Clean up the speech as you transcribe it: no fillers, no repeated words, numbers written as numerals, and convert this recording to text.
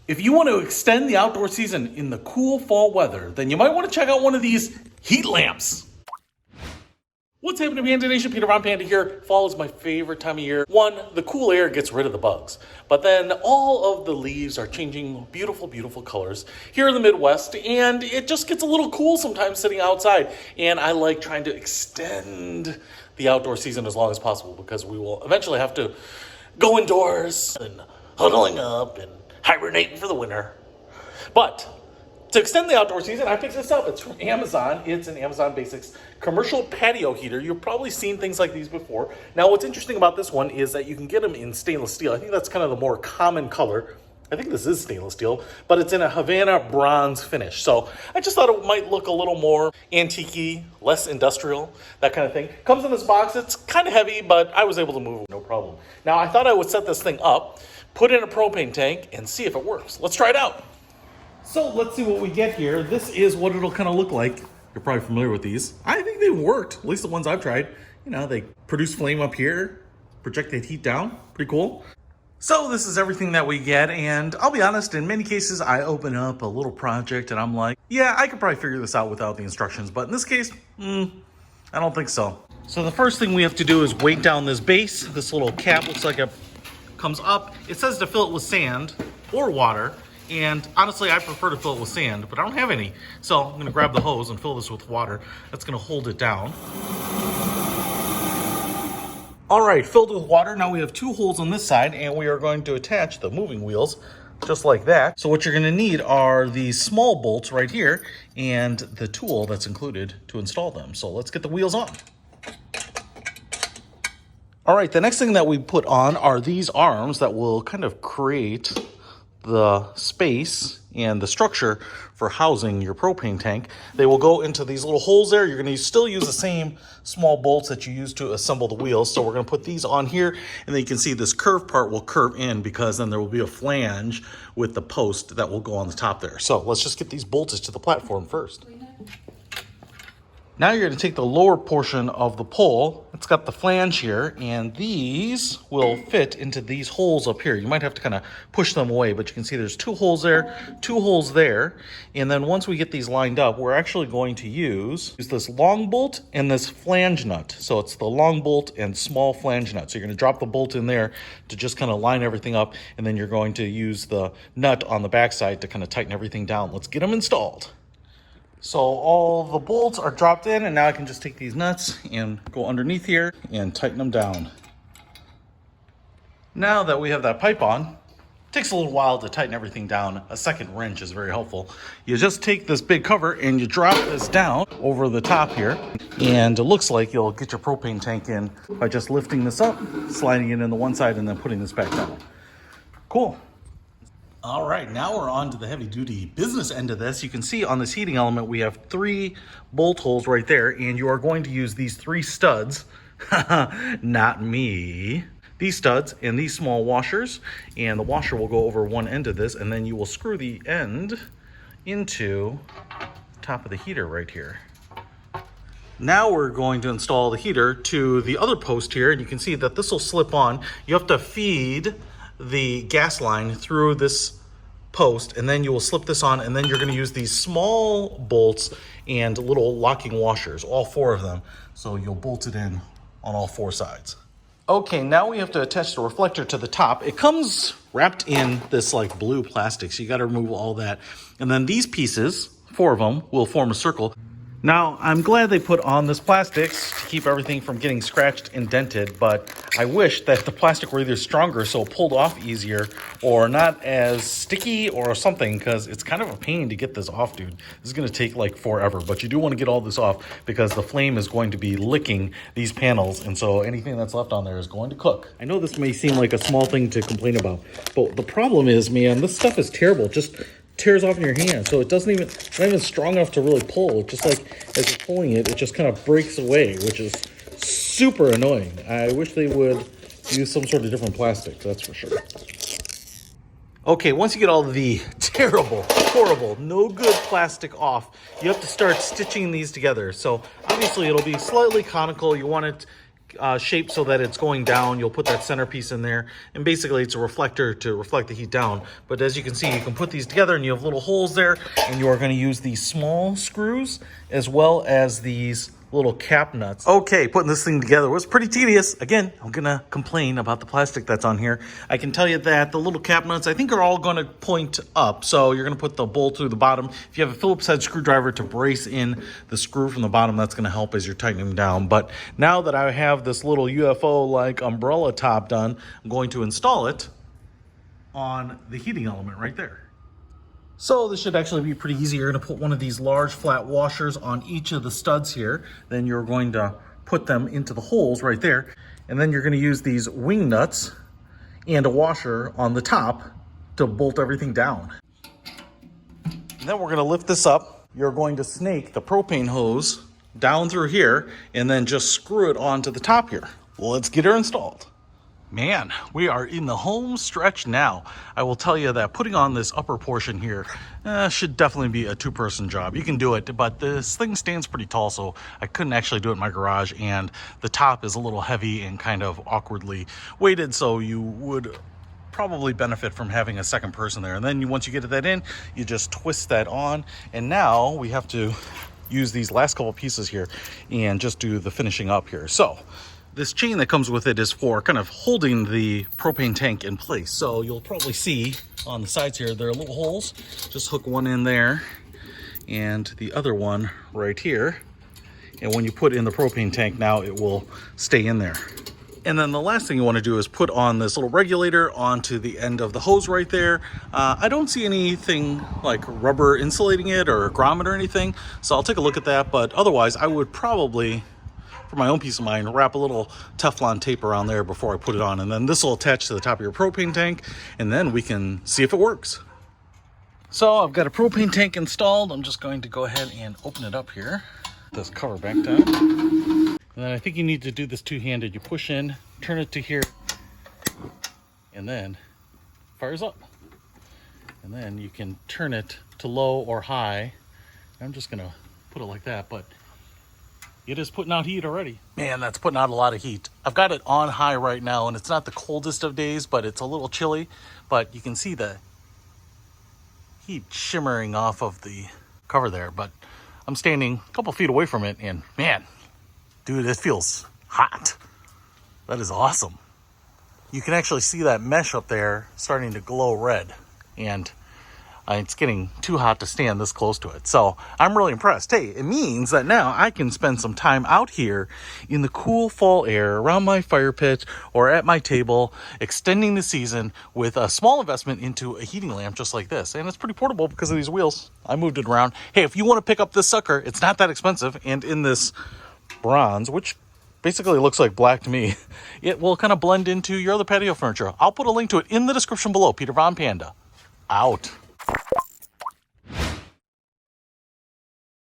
If you want to extend the outdoor season in the cool fall weather, then you might want to check out one of these heat lamps. What's happening, Panda Nation? Peter Von Panda here. Fall is my favorite time of year. One, the cool air gets rid of the bugs, but then all of the leaves are changing beautiful, beautiful colors here in the Midwest, and it just gets a little cool sometimes sitting outside. And I like trying to extend the outdoor season as long as possible because we will eventually have to go indoors and huddling up and hibernating for the winter. But to extend the outdoor season, I picked this up. It's from Amazon. It's an Amazon Basics commercial patio heater. You've probably seen things like these before. Now, what's interesting about this one is that you can get them in stainless steel. I think that's kind of the more common color. I think this is stainless steel, but it's in a Havana bronze finish. So I just thought it might look a little more antique-y, less industrial, that kind of thing. Comes in this box. It's kind of heavy, but I was able to move it, no problem. Now, I thought I would set this thing up, put it in a propane tank, and see if it works. Let's try it out. So let's see what we get here. This is what it'll kind of look like. You're probably familiar with these. I think they worked, at least the ones I've tried. You know, they produce flame up here, project that heat down. Pretty cool. So this is everything that we get, and I'll be honest, in many cases, I open up a little project and I'm like, yeah, I could probably figure this out without the instructions, but in this case, I don't think so. So the first thing we have to do is weight down this base. This little cap looks like it comes up. It says to fill it with sand or water. And honestly, I prefer to fill it with sand, but I don't have any. So I'm gonna grab the hose and fill this with water. That's gonna hold it down. All right, filled with water. Now we have two holes on this side, and we are going to attach the moving wheels just like that. So what you're gonna need are these small bolts right here and the tool that's included to install them. So let's get the wheels on. All right, the next thing that we put on are these arms that will kind of create the space and the structure for housing your propane tank. They will go into these little holes there. You're going to still use the same small bolts that you use to assemble the wheels. So we're going to put these on here, and then you can see this curved part will curve in because then there will be a flange with the post that will go on the top there. So let's just get these bolted to the platform first. Now you're going to take the lower portion of the pole. It's got the flange here, and these will fit into these holes up here. You might have to kind of push them away, but you can see there's two holes there, two holes there. And then once we get these lined up, we're actually going to use this long bolt and this flange nut. So it's the long bolt and small flange nut. So you're going to drop the bolt in there to just kind of line everything up, and then you're going to use the nut on the backside to kind of tighten everything down. Let's get them installed. So all the bolts are dropped in, and now I can just take these nuts and go underneath here and tighten them down. Now that we have that pipe on, it takes a little while to tighten everything down. A second wrench is very helpful. You just take this big cover and you drop this down over the top here, and it looks like you'll get your propane tank in by just lifting this up, sliding it in the one side, and then putting this back down. Cool. All right, now we're on to the heavy-duty business end of this. You can see on this heating element, we have 3 bolt holes right there, and you are going to use these 3 studs, not me, these studs and these small washers, and the washer will go over one end of this, and then you will screw the end into the top of the heater right here. Now we're going to install the heater to the other post here, and you can see that this will slip on. You have to feed the gas line through this post, and then you will slip this on, and then you're going to use these small bolts and little locking washers, all 4 of them. So you'll bolt it in on all 4 sides. Okay, now we have to attach the reflector to the top. It comes wrapped in this like blue plastic, so you got to remove all that. And then these pieces, 4 of them, will form a circle. Now, I'm glad they put on this plastics to keep everything from getting scratched and dented, but I wish that the plastic were either stronger so it pulled off easier, or not as sticky or something, because it's kind of a pain to get this off, dude. This is going to take like forever, but you do want to get all this off because the flame is going to be licking these panels, and so anything that's left on there is going to cook. I know this may seem like a small thing to complain about, but the problem is, man, this stuff is terrible. Just tears off in your hand, so it's not even strong enough to really pull. It's just like as you're pulling it, it just kind of breaks away, which is super annoying. I wish they would use some sort of different plastic, that's for sure. Okay, once you get all the terrible, horrible, no good plastic off, you have to start stitching these together. So obviously it'll be slightly conical. You want it shaped so that it's going down. You'll put that centerpiece in there, and basically it's a reflector to reflect the heat down. But as you can see, you can put these together and you have little holes there, and you are going to use these small screws as well as these little cap nuts. Okay, putting this thing together was pretty tedious. Again, I'm gonna complain about the plastic that's on here. I can tell you that the little cap nuts, I think, are all gonna point up. So you're gonna put the bolt through the bottom. If you have a Phillips head screwdriver to brace in the screw from the bottom, that's gonna help as you're tightening them down. But now that I have this little UFO-like umbrella top done, I'm going to install it on the heating element right there. So this should actually be pretty easy. You're going to put one of these large flat washers on each of the studs here. Then you're going to put them into the holes right there. And then you're going to use these wing nuts and a washer on the top to bolt everything down. And then we're going to lift this up. You're going to snake the propane hose down through here and then just screw it onto the top here. Let's get her installed. Man, we are in the home stretch now. I will tell you that putting on this upper portion here should definitely be a two-person job. You can do it, but this thing stands pretty tall, so I couldn't actually do it in my garage, and the top is a little heavy and kind of awkwardly weighted, so you would probably benefit from having a second person there. And then once you get that in, you just twist that on, and now we have to use these last couple pieces here and just do the finishing up here. So this chain that comes with it is for kind of holding the propane tank in place. So you'll probably see on the sides here, there are little holes. Just hook one in there and the other one right here. And when you put in the propane tank now, it will stay in there. And then the last thing you want to do is put on this little regulator onto the end of the hose right there. I don't see anything like rubber insulating it or grommet or anything, so I'll take a look at that. But otherwise, I would probably, for my own peace of mind, wrap a little Teflon tape around there before I put it on. And then this will attach to the top of your propane tank, and then we can see if it works. So I've got a propane tank installed. I'm just going to go ahead and open it up here. This cover back down. And then I think you need to do this two-handed. You push in, turn it to here, and then fires up. And then you can turn it to low or high. I'm just gonna put it like that, but it is putting out heat already. Man, that's putting out a lot of heat. I've got it on high right now, and it's not the coldest of days, but it's a little chilly. But you can see the heat shimmering off of the cover there. But I'm standing a couple feet away from it, and man, dude, it feels hot. That is awesome. You can actually see that mesh up there starting to glow red, and it's getting too hot to stand this close to it. So I'm really impressed. Hey, it means that now I can spend some time out here in the cool fall air around my fire pit or at my table, extending the season with a small investment into a heating lamp just like this. And it's pretty portable because of these wheels. I moved it around. Hey, if you want to pick up this sucker, it's not that expensive. And in this bronze, which basically looks like black to me, it will kind of blend into your other patio furniture. I'll put a link to it in the description below. Peter Von Panda, out.